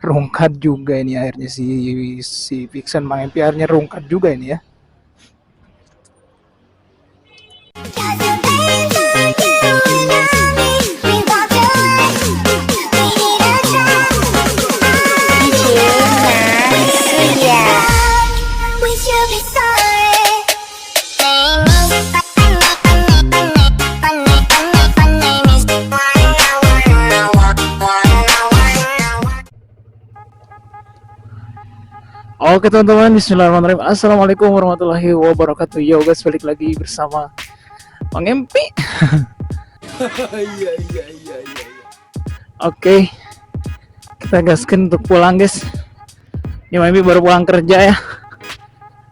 rungkat juga ini airnya, si Vixen Mang MP airnya rungkat juga ini ya. Oke teman-teman, bismillahirrahmanirrahim. Assalamualaikum warahmatullahi wabarakatuh. Yo guys, balik lagi bersama Mang MP. Iya. Oke, kita gaskan untuk pulang guys. Ini Mang MP baru pulang kerja ya.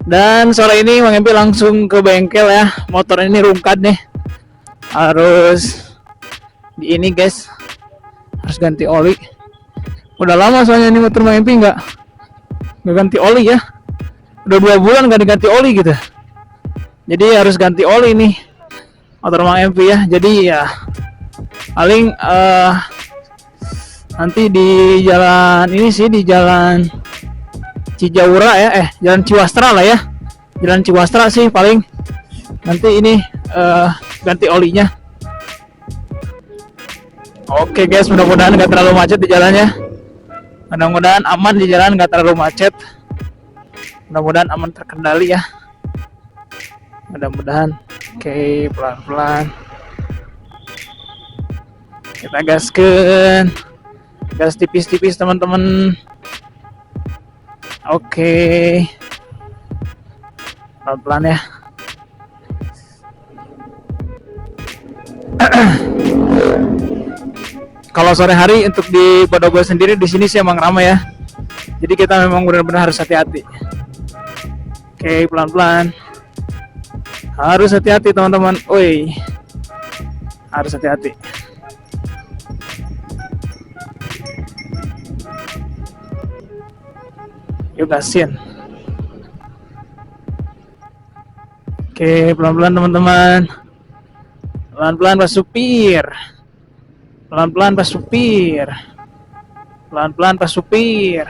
Dan sore ini Mang MP langsung ke bengkel ya. Motor ini rungkat nih, harus di ini guys, harus ganti oli. Udah lama soalnya ini motor Mang MP nggak ganti oli ya, udah 2 bulan gak diganti oli gitu, jadi harus ganti oli nih motor Mang MP ya. Jadi ya paling nanti di jalan ini sih, di jalan Cijaura ya, jalan Ciwastra lah ya, jalan Ciwastra sih paling nanti ini ganti olinya. Oke guys, mudah-mudahan gak terlalu macet di jalannya. Mudah-mudahan aman di jalan, nggak terlalu macet. Mudah-mudahan aman, terkendali ya. Mudah-mudahan. Oke, pelan-pelan. Kita gaskan. Gas tipis-tipis teman-teman. Oke. Pelan-pelan ya. Kalau sore hari untuk di Bodogoro sendiri di sini sih emang ramai ya. Jadi kita memang benar-benar harus hati-hati. Oke, pelan-pelan. Harus hati-hati teman-teman. Oi. Harus hati-hati. Yuk gasin. Oke, pelan-pelan teman-teman. Pelan-pelan Pak Supir. Pelan-pelan Pak Supir. Pelan-pelan Pak Supir.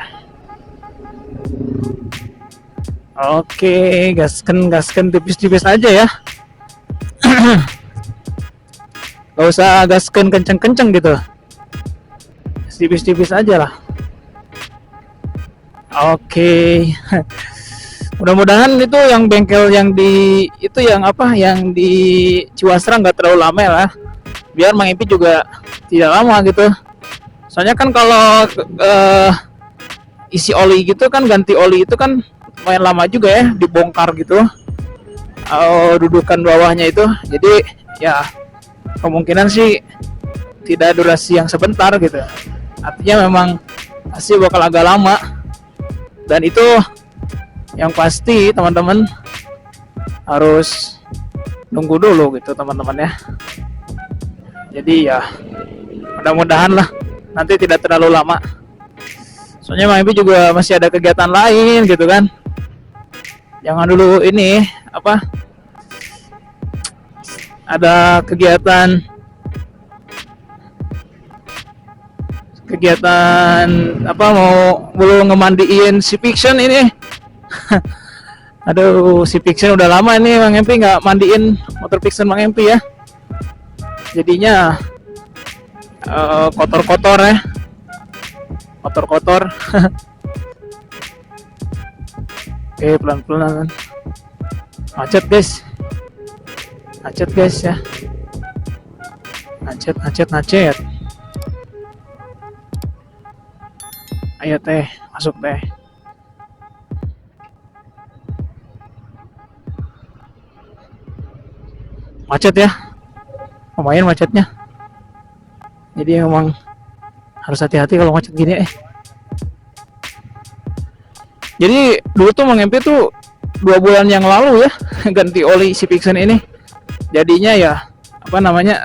Oke, gaskan tipis-tipis aja ya. Gak usah gaskan kenceng-kenceng gitu. Tipis-tipis aja lah. Oke. Mudah-mudahan itu yang bengkel yang di itu yang apa? Yang di Ciwastra nggak terlalu lama lah. Biar Mang MP juga tidak lama gitu. Soalnya kan kalau isi oli gitu kan, ganti oli itu kan lumayan lama juga ya, dibongkar gitu. Dudukan bawahnya itu. Jadi ya kemungkinan sih tidak durasi yang sebentar gitu. Artinya memang pasti bakal agak lama. Dan itu yang pasti teman-teman harus nunggu dulu gitu teman-teman ya. Jadi ya mudah-mudahan lah nanti tidak terlalu lama. Soalnya Mang MP juga masih ada kegiatan lain gitu kan. Jangan dulu ini apa? Ada kegiatan apa, mau belum ngemandiin si Vixen ini. Aduh, si Vixen udah lama nih Mang MP nggak mandiin motor Vixen Mang MP ya. Jadinya kotor-kotor ya, kotor-kotor. Oke, pelan-pelan. Macet guys ya, macet. Ayo teh, masuk teh. Macet ya, lumayan macetnya. Jadi memang harus hati-hati kalau macet gini. Jadi dulu tuh Mang MP tuh 2 bulan yang lalu ya ganti oli si Vixen ini. Jadinya ya apa namanya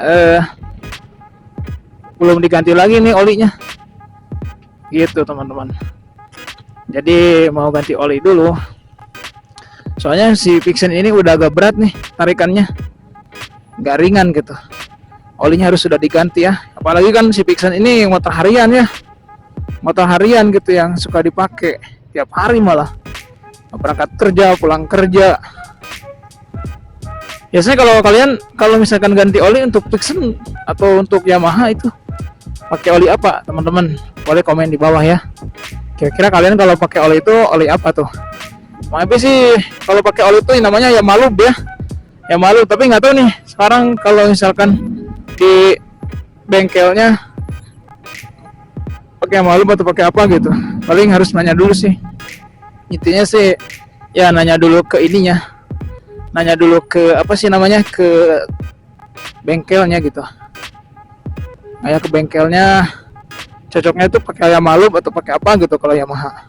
belum diganti lagi nih olinya. Gitu teman-teman. Jadi mau ganti oli dulu. Soalnya si Vixen ini udah agak berat nih tarikannya. Gak ringan gitu. Olinya harus sudah diganti ya. Apalagi kan si Vixen ini motor harian ya. motor harian gitu yang suka dipakai tiap hari, malah berangkat kerja, pulang kerja. Biasanya kalau misalkan ganti oli untuk Tucson atau untuk Yamaha itu pakai oli apa, teman-teman? Boleh komen di bawah ya. Kira-kira kalian kalau pakai oli itu oli apa tuh? Tapi sih kalau pakai oli itu namanya ya Malub ya. Ya Malub, tapi nggak tahu nih sekarang kalau misalkan di bengkelnya pakai Malub atau pakai apa gitu. Paling harus nanya dulu sih. Intinya sih ya nanya dulu ke ininya. Nanya dulu ke apa sih namanya, ke bengkelnya gitu. Kayak ke bengkelnya cocoknya itu pakai Malub atau pakai apa gitu kalau Yamaha.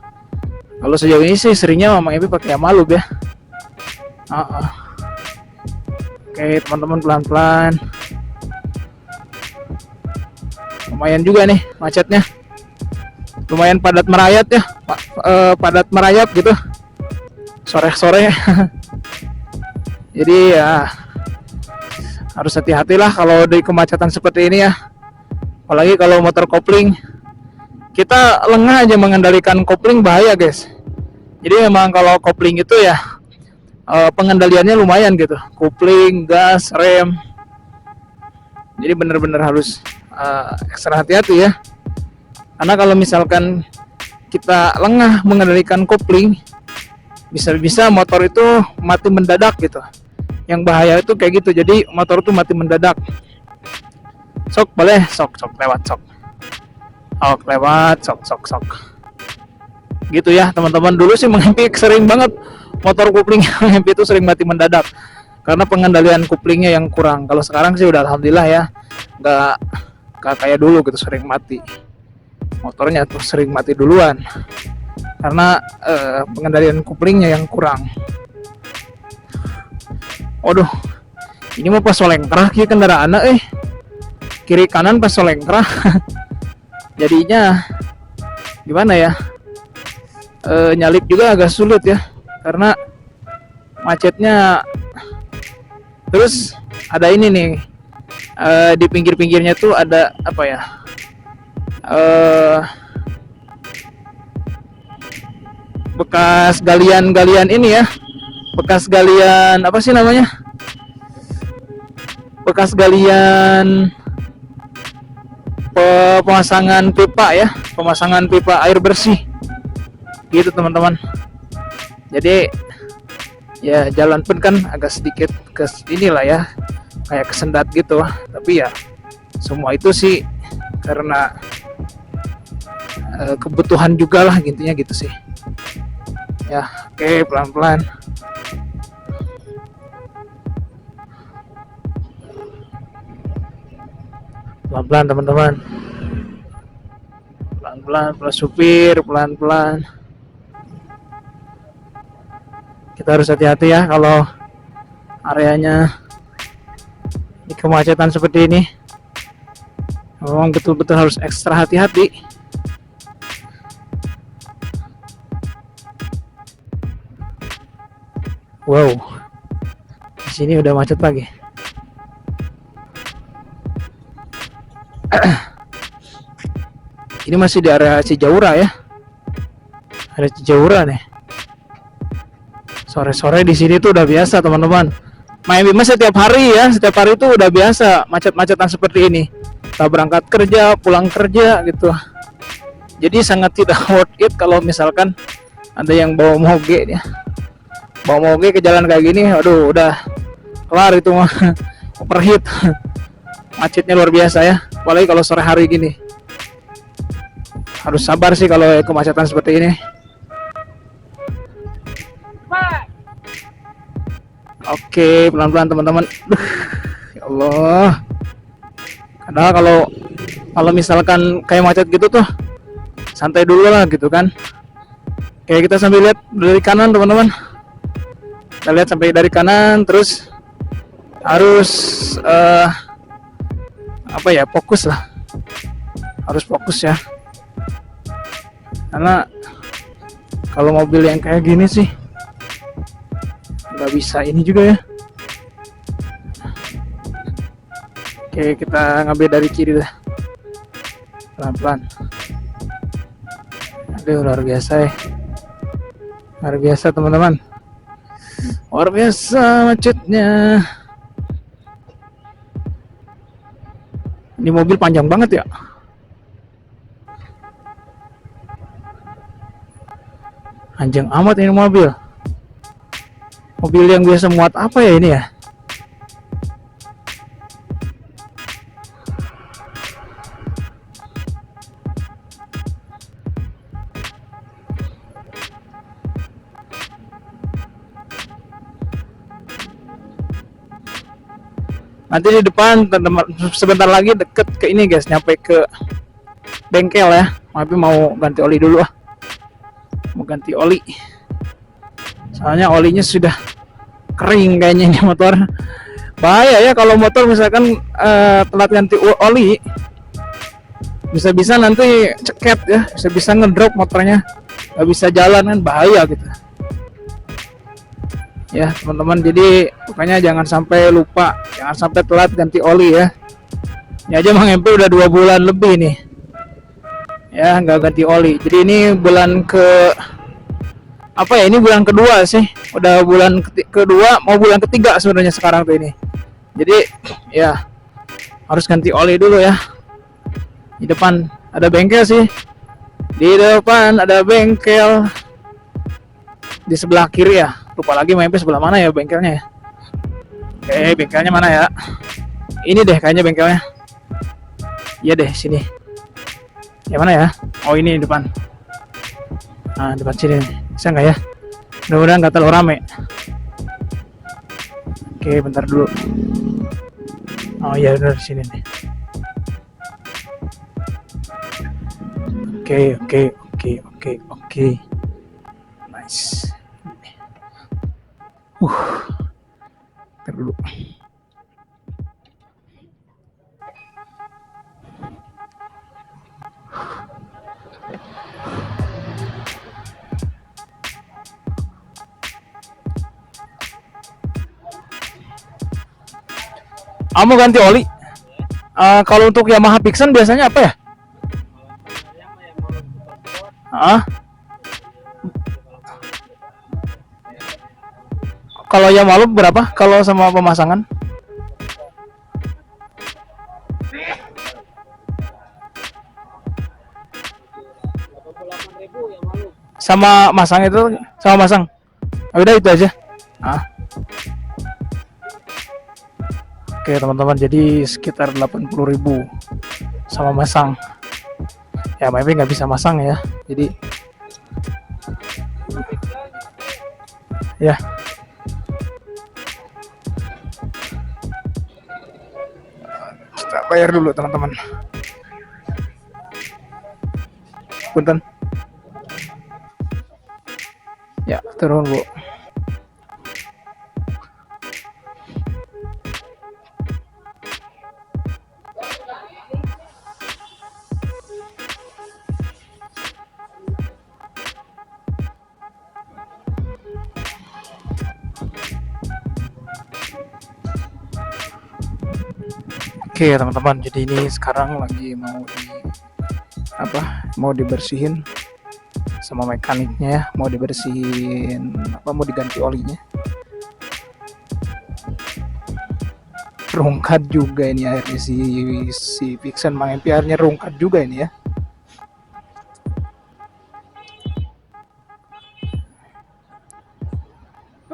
Kalau sejauh ini sih seringnya Mama Ebi pakai Malub ya. Oke teman-teman, pelan-pelan. Lumayan juga nih macetnya. Lumayan padat merayap ya. Padat merayap gitu. Sore-sore. Jadi ya harus hati-hatilah kalau di kemacetan seperti ini ya. Apalagi kalau motor kopling, kita lengah aja mengendalikan kopling, bahaya guys. Jadi memang kalau kopling itu ya pengendaliannya lumayan gitu, kopling, gas, rem. Jadi benar-benar harus ekstra hati-hati ya. Karena kalau misalkan kita lengah mengendalikan kopling, bisa-bisa motor itu mati mendadak gitu. Yang bahaya itu kayak gitu, jadi motor itu mati mendadak. Sok boleh, sok lewat, sok lewat, sok gitu ya teman-teman. Dulu sih menghempi sering banget motor kopling menghempi itu sering mati mendadak karena pengendalian koplingnya yang kurang. Kalau sekarang sih udah alhamdulillah ya, nggak kayak dulu gitu sering mati motornya tuh, sering mati duluan karena pengendalian koplingnya yang kurang. Waduh, ini mah pas solengkrah kiri kendaraan kiri kanan pas solengkrah. Jadinya gimana ya, nyalip juga agak sulit ya karena macetnya. Terus ada ini nih, di pinggir-pinggirnya tuh ada apa ya, bekas galian ini ya, bekas galian apa sih namanya, bekas galian pemasangan pipa ya, pemasangan pipa air bersih gitu teman-teman. Jadi ya jalan pun kan agak sedikit ke inilah ya, kayak kesendat gitu, tapi ya semua itu sih karena kebutuhan juga lah intinya gitu sih ya. Oke, pelan-pelan. Pelan-pelan teman-teman, pelan-pelan, pelan supir, pelan-pelan. Kita harus hati-hati ya kalau areanya di kemacetan seperti ini. Memang betul-betul harus ekstra hati-hati. Wow, di sini udah macet lagi. Ini masih di area Cijaura ya, area Cijaura nih. Sore-sore di sini tuh udah biasa teman-teman. Main Bima setiap hari ya, setiap hari itu udah biasa macet-macetan seperti ini. Kita berangkat kerja, pulang kerja gitu. Jadi sangat tidak worth it kalau misalkan ada yang bawa moge ya. Bawa moge ke jalan kayak gini, aduh udah kelar itu mah. Overheat. Macetnya luar biasa ya, apalagi kalau sore hari gini. Harus sabar sih kalau kemacetan seperti ini. Oke, pelan-pelan teman-teman. Ya Allah. Padahal kalau misalkan kayak macet gitu tuh santai dulu lah gitu kan. Kayak kita sambil lihat dari kanan teman-teman. Kita lihat sampai dari kanan, terus harus apa ya, fokus lah. Harus fokus ya. Karena kalau mobil yang kayak gini sih nggak bisa ini juga ya. Oke, kita ngambil dari kiri dah, pelan-pelan. Aduh, luar biasa ya. Luar biasa teman-teman. Luar biasa macetnya. Ini mobil panjang banget ya. Panjang amat ini mobil. Mobil yang biasa muat apa ya ini ya? Nanti di depan sebentar lagi deket ke ini guys, nyampe ke bengkel ya. Tapi mau ganti oli dulu ah. Mau ganti oli. Soalnya olinya sudah kering kayaknya ini motor. Bahaya ya kalau motor misalkan telat ganti oli. Bisa-bisa nanti ceket ya, bisa-bisa ngedrop motornya. Gak bisa jalan kan, bahaya gitu. Ya teman-teman, jadi pokoknya jangan sampai lupa, jangan sampai telat ganti oli ya. Ini aja Mang MP udah 2 bulan lebih nih ya nggak ganti oli. Jadi ini bulan ke apa ya, ini bulan kedua sih, udah bulan kedua mau bulan ketiga sebenarnya sekarang tuh ini. Jadi ya harus ganti oli dulu ya. Di depan ada bengkel sih, di depan ada bengkel, di sebelah kiri ya, lupa lagi Mang MP sebelah mana ya bengkelnya ya. Oke, bengkelnya mana ya? Ini deh kayaknya bengkelnya. Iya deh, sini. Yang mana ya? Oh ini depan. Nah depan sini nih. Bisa nggak ya? Mudah-mudahan nggak terlalu rame. Oke, bentar dulu. Oh iya benar di sini nih. Oke. Nice. Bentar dulu. Kamu ganti oli? Kalau untuk Yamaha Pixen biasanya apa ya? Kalau Yamaha berapa? Kalau sama pemasangan? Sama masang itu, sama masang. Udah itu aja. Oke teman-teman, jadi sekitar 80.000 sama masang. Ya maybe nggak bisa masang ya, jadi ya kita bayar dulu teman-teman. Punten. Ya turun bu. Oke teman-teman, jadi ini sekarang lagi mau dibersihin sama mekaniknya ya, mau dibersihin mau diganti olinya. Rungkat juga ini airnya si Pixen Mang MP, airnya rungkat juga ini ya.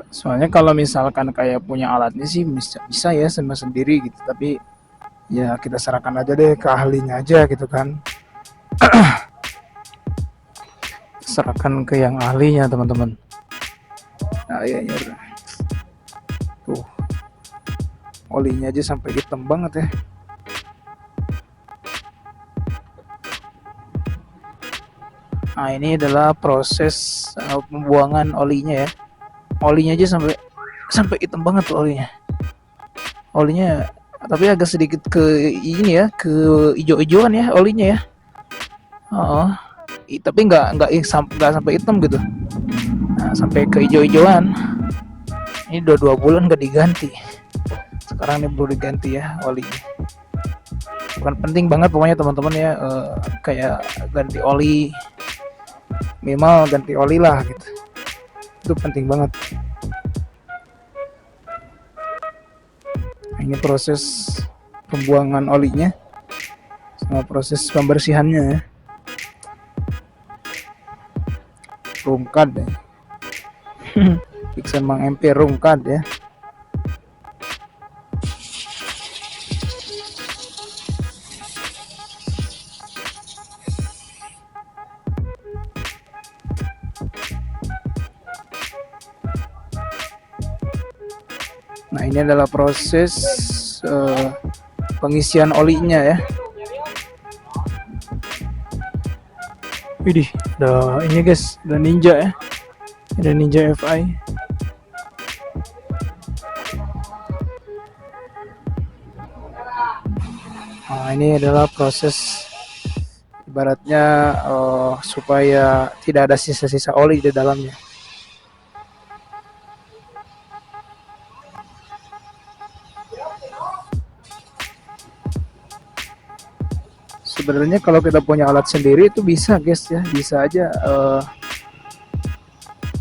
Soalnya kalau misalkan kayak punya alatnya sih bisa ya sama sendiri gitu, tapi ya kita serahkan aja deh ke ahlinya aja gitu kan. Serahkan ke yang ahlinya teman-teman. Nah ya tuh olinya aja sampai hitam banget ya. Nah ini adalah proses pembuangan olinya ya. Olinya aja sampai hitam banget tuh olinya, tapi agak sedikit ke ini ya, ke ijo-ijoan ya olinya ya. Tapi nggak sampai hitam gitu. Nah, sampai ke ijo-ijoan. Ini udah 2 bulan nggak diganti. Sekarang ini perlu diganti ya olinya. Bukan penting banget pokoknya teman-teman ya, kayak ganti oli minimal ganti oli lah gitu. Itu penting banget. Nah, ini proses pembuangan olinya sama proses pembersihannya ya. Rungkad ya. Pixen Mang MP rungkad ya. Nah, ini adalah proses pengisian olinya ya. Widih, ada ini guys, ada Ninja ya. Ada Ninja FI. Nah, ini adalah proses ibaratnya supaya tidak ada sisa-sisa oli di dalamnya. Sebenarnya kalau kita punya alat sendiri itu bisa guys ya, bisa aja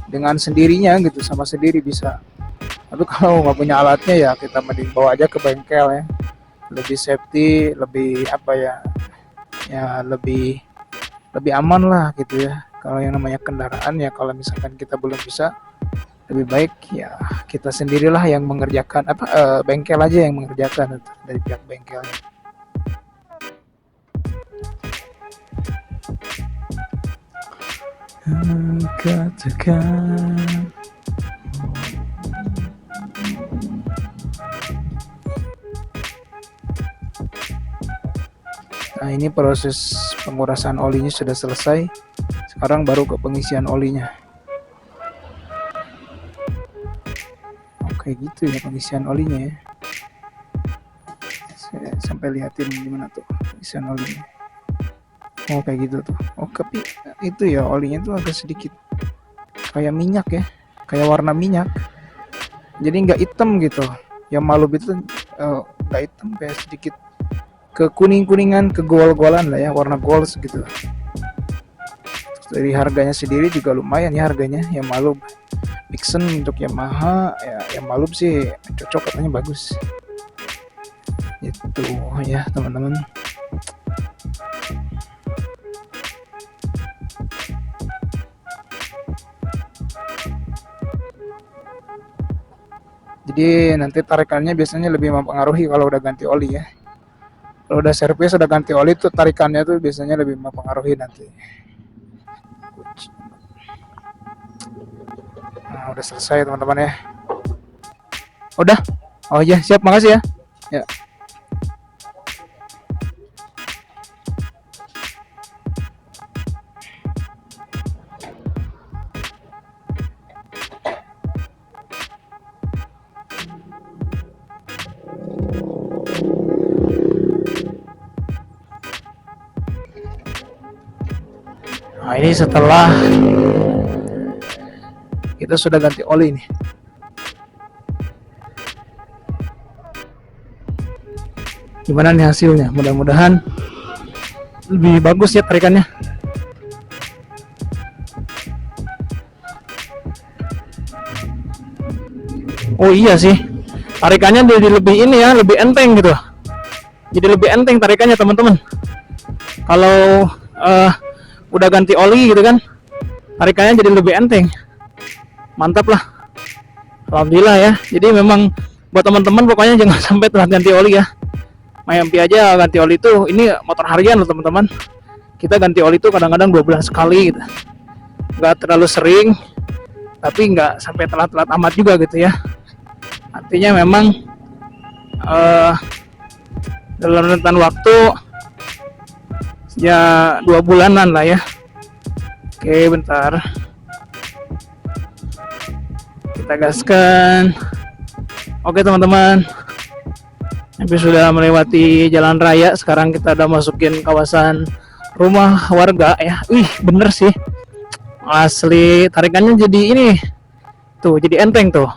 dengan sendirinya gitu, sama sendiri bisa. Tapi kalau nggak punya alatnya ya kita mending bawa aja ke bengkel ya, lebih safety, lebih apa ya, ya lebih aman lah gitu ya. Kalau yang namanya kendaraan ya, kalau misalkan kita belum bisa, lebih baik ya kita sendirilah yang mengerjakan, bengkel aja yang mengerjakan dari pihak bengkelnya. Katakan nah, ini proses pengurasan olinya sudah selesai. Sekarang baru ke pengisian olinya. Oke gitu ya pengisian olinya ya. Saya sampai lihatin gimana tuh pengisian olinya. Oh kayak gitu tuh. Oh tapi itu ya olinya tuh agak sedikit kayak minyak ya, kayak warna minyak. Jadi nggak hitam gitu. Yang malub itu nggak hitam, kayak sedikit ke kuning-kuningan, ke gold-goldan lah ya, warna gold gitu. Dari harganya sendiri juga lumayan ya harganya. Yang malub Pixen untuk Yamaha ya, yang malub sih cocok, katanya bagus. Itu ya teman-teman. Jadi nanti tarikannya biasanya lebih mempengaruhi kalau udah ganti oli ya. Kalau udah servis, udah ganti oli tuh tarikannya tuh biasanya lebih mempengaruhi nanti. Nah, udah selesai teman-teman ya. Udah? Oh iya, siap, makasih ya. Ya. Nah, ini setelah kita sudah ganti oli nih. Gimana nih hasilnya? Mudah-mudahan lebih bagus ya tarikannya. Oh iya sih, tarikannya jadi lebih ini ya, lebih enteng gitu. Jadi lebih enteng tarikannya teman-teman. Kalau udah ganti oli gitu kan, tarikannya jadi lebih enteng. Mantap lah, alhamdulillah ya. Jadi memang buat teman-teman pokoknya jangan sampai telat ganti oli ya. Mayampi aja ganti oli itu, ini motor harian loh teman-teman. Kita ganti oli itu kadang-kadang 2 bulan sekali gitu. Nggak terlalu sering, tapi nggak sampai telat-telat amat juga gitu ya. Artinya memang dalam rentan waktu ya 2 bulanan lah ya. Oke bentar, kita gaskan. Oke teman-teman, habis sudah melewati jalan raya, sekarang kita udah masukin kawasan rumah warga ya. Wih bener sih, asli tarikannya jadi ini tuh, jadi enteng tuh.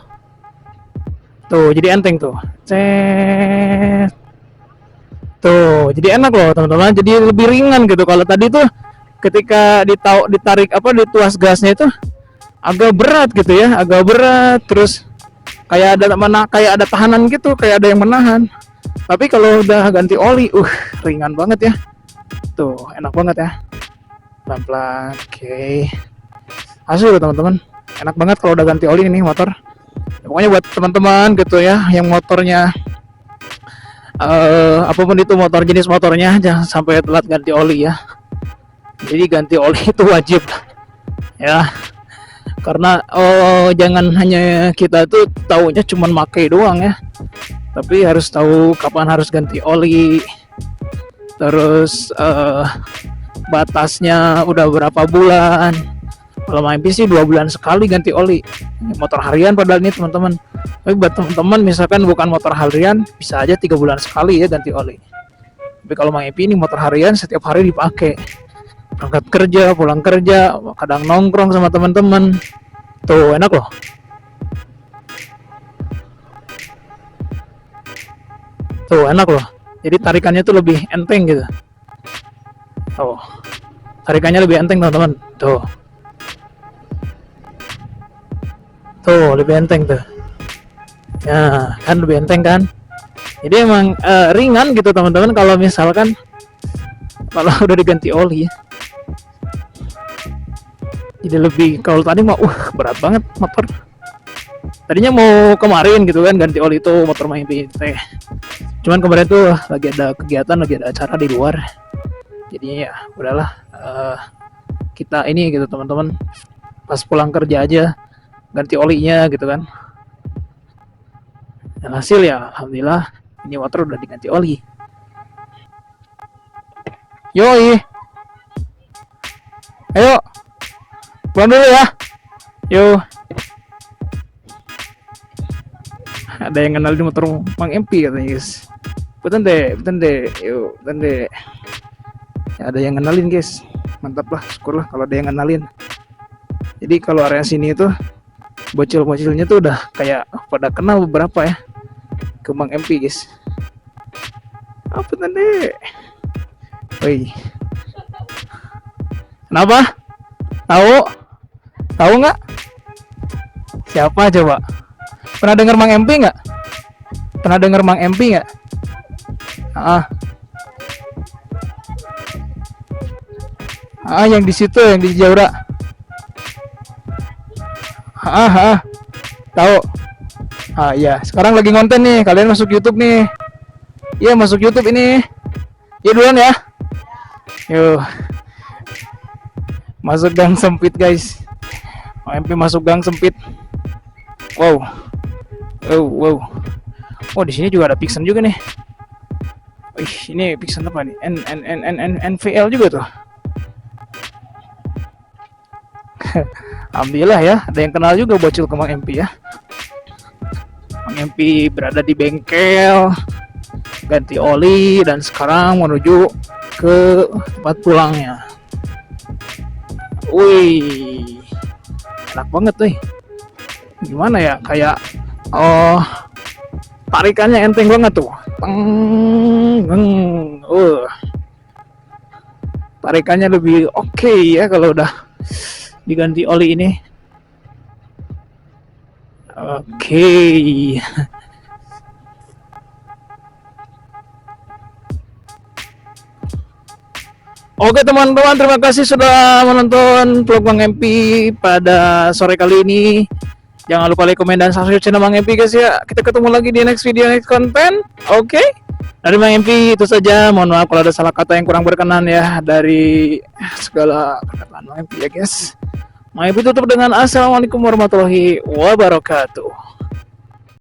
Tuh jadi enteng tuh. Cet. Tuh jadi enak loh teman-teman, jadi lebih ringan gitu. Kalau tadi tuh ketika ditarik apa di tuas gasnya itu agak berat gitu ya, agak berat, terus kayak ada tahanan gitu, kayak ada yang menahan. Tapi kalau udah ganti oli, ringan banget ya. Tuh, enak banget ya. Pelan-pelan. Oke. Asli loh teman-teman. Enak banget kalau udah ganti oli ini motor. Ya, pokoknya buat teman-teman gitu ya yang motornya apapun itu jenis motornya, jangan sampai telat ganti oli ya. Jadi ganti oli itu wajib ya. Karena jangan hanya kita tuh taunya cuman pakai doang ya. Tapi harus tahu kapan harus ganti oli. Terus batasnya udah berapa bulan. Kalau main PC sih 2 bulan sekali ganti oli. Motor harian padahal ini teman-teman. Tapi buat teman-teman misalkan bukan motor harian, bisa aja 3 bulan sekali ya ganti oli. Tapi kalau main PC ini motor harian, setiap hari dipakai. Berangkat kerja, pulang kerja, kadang nongkrong sama teman-teman. Tuh, enak loh. Tuh, enak loh. Jadi tarikannya tuh lebih enteng gitu. Tuh. Tarikannya lebih enteng teman-teman. Tuh. Tuh, lebih enteng tuh. Ya, kan lebih enteng kan? Jadi emang ringan gitu teman-teman kalau misalkan kalau udah diganti oli ya. Jadi lebih, kalau tadi mah berat banget motor. Tadinya mau kemarin gitu kan ganti oli itu motor main teh. Cuman kemarin tuh lagi ada kegiatan, lagi ada acara di luar. Jadinya ya udahlah, kita ini gitu teman-teman. Pas pulang kerja aja ganti olinya gitu kan. Dan hasil ya alhamdulillah ini motor udah diganti oli. Yoi. Ayo. Pulang dulu ya. Yo. Ada yang kenal di motor Mang MP katanya guys. Betul deh. Yuk, betul deh. Ya, ada yang kenalin guys. Mantap lah, syukurlah kalau ada yang kenalin. Jadi kalau area sini itu bocil-bocilnya tuh udah kayak pada kenal beberapa ya ke Mang MP guys. Apa tadi? Woi. Kenapa? Tahu nggak? Siapa coba? Pernah dengar Mang MP nggak? Yang di situ, yang di Jaura. Tahu? Ya, sekarang lagi ngonten nih. Kalian masuk YouTube nih. Iya, masuk YouTube ini. Ya duluan ya. Yuk. Masuk gang sempit guys. MP masuk gang sempit. Wow. Oh, di sini juga ada Pixen juga nih. Ini Pixen apa nih? NVL juga tuh. Alhamdulillah ya, ada yang kenal juga bocil ke Mang MP ya. Mang MP berada di bengkel, ganti oli dan sekarang menuju ke tempat pulangnya. Wih, enak banget tuh. Gimana ya, kayak tarikannya enteng banget tuh. Tarikannya lebih oke ya kalau udah diganti oli ini. Oke. Oke teman-teman, terima kasih sudah menonton vlog Mang MP pada sore kali ini. Jangan lupa like, komen, dan subscribe channel Mang MP guys ya. Kita ketemu lagi di next video, next konten. Oke. Dari Mang MP itu saja. Mohon maaf kalau ada salah kata yang kurang berkenan ya dari segala perkataan Mang MP ya guys. Mang MP tutup dengan assalamualaikum warahmatullahi wabarakatuh.